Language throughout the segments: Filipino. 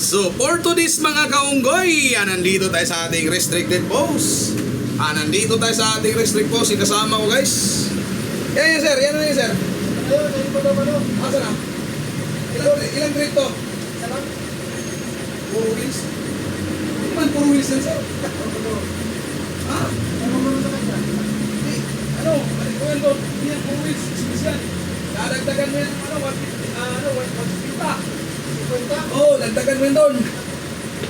So, for today's mga kaunggoy, nandito tayo sa ating restricted post. Nandito tayo sa ating restricted post. Kasama ko, guys. Yan sir. Yan na yun, sir. Ayun pa naman o. Asa na? Ilang grade to? Sarap. Puro wheels? Hindi man puro wheels yan, sir. Ha? Ano mo naman kanya? Hindi. Ano? Balik ko yan doon. Hindi yan puro wheels. Wheels yan. Dadagdagan mo yan, 150. 50? Oo, dagdagan mo yun doon.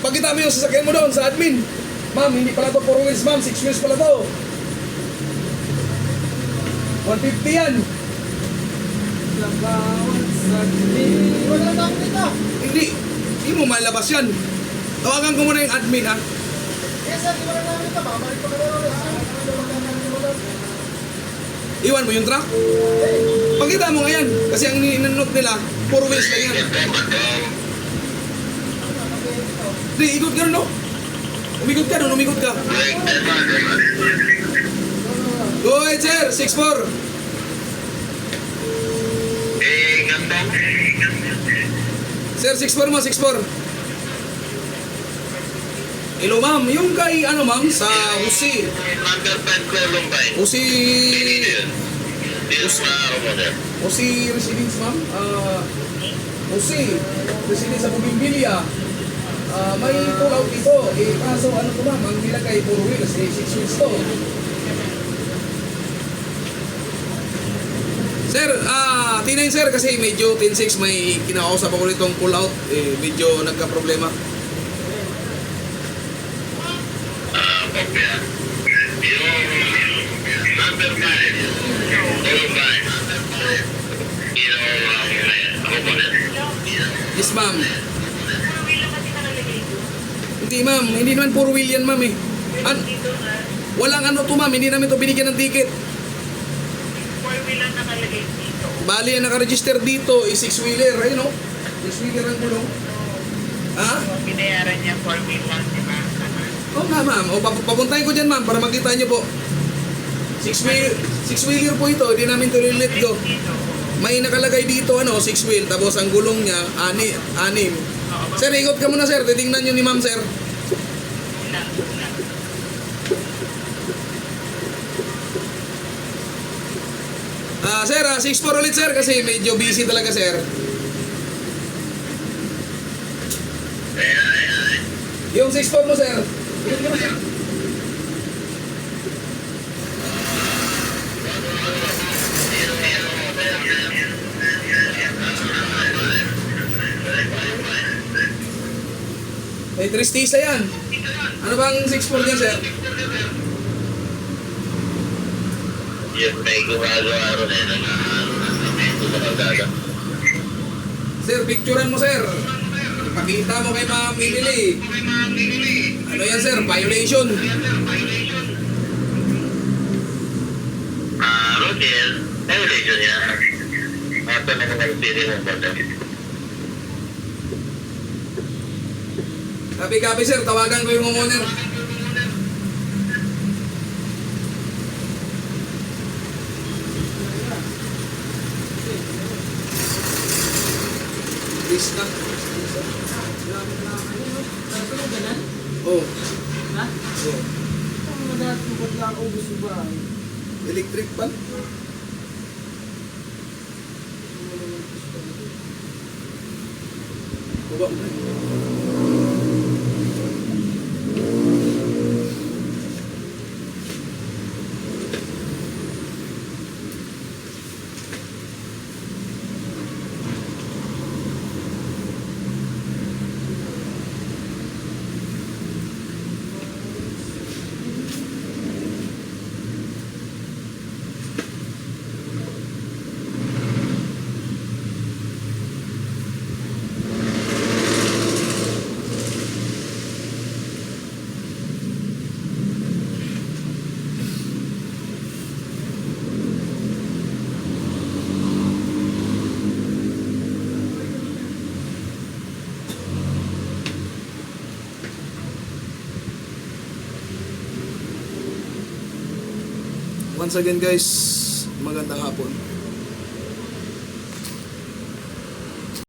Pagkita mo yung sasakyan mo doon sa admin. Ma'am, hindi pala to 4 wheels, ma'am. 6 wheels pala to. 150 yan. Wala na ako dito. Hindi mo malabas yan. Tawagan ko muna yung admin, ha? Yes sir, di wala na ako dito. Babalik pa kayo. Iwan mo yung truck. Pagkita mo nga yan. Kasi ang ninanot nila, 4 wheels lang yan. Hindi, ikot ka rin, no? Umikot ka doon, umikot ka. Go ahead, sir. 6'4". Sir, 6'4" mo, 6'4". Hello, ma'am. Yung kay, ano, ma'am, sa Usi. Usi residence, ma'am. Usi residence sa Bugimbilya. May pull out dito. Kaso, ano to, ma'am, ang nilagay puro wheels. 6 wheels to. Sir, tinayin sir kasi medyo 10-6 may kinakausap ako nitong pull out. Medyo nagka-problema. Yes, ma'am. Hindi, ma'am. Hindi naman puro wheel yan, ma'am, eh. Walang ano to, ma'am. Hindi namin to binigyan ng ticket. 4-wheel ang nakalagay dito. Bali, ang nakaregister dito is 6-wheeler. Ayun, no? 6-wheeler ang gulong. Ha? Binayaran niya 4-wheel lang, di ba? Oo nga, ma'am. Papuntahin ko dyan, ma'am, para makita nyo po. 6-wheeler po ito. Hindi namin to let go. May nakalagay dito, 6-wheel. Tapos ang gulong niya, 6. Sir, ikot ka muna, sir. Titingnan nyo ni ma'am, sir. Sir, 6'4" ulit, sir. Kasi medyo busy talaga, sir. Yung 6'4" mo, sir. Ikot ka mo, sir. May tristisa yan. Ano bang 6'4" niya, sir? Yes, may gumagawa rin Sir, picturean mo, sir. Ipakita mo kay Ma'am Emily. Ano yan, sir? Violation. Rodel, violation niya. Ito na naman pili ng bata. Copy, sir. Tawagan ko yung homeowner. Please na. Oh. Ha? Oh. Ang madami ko ba't lang ako gusto ba? Electric pan? Baba mo na. Once again, guys, magandang hapon.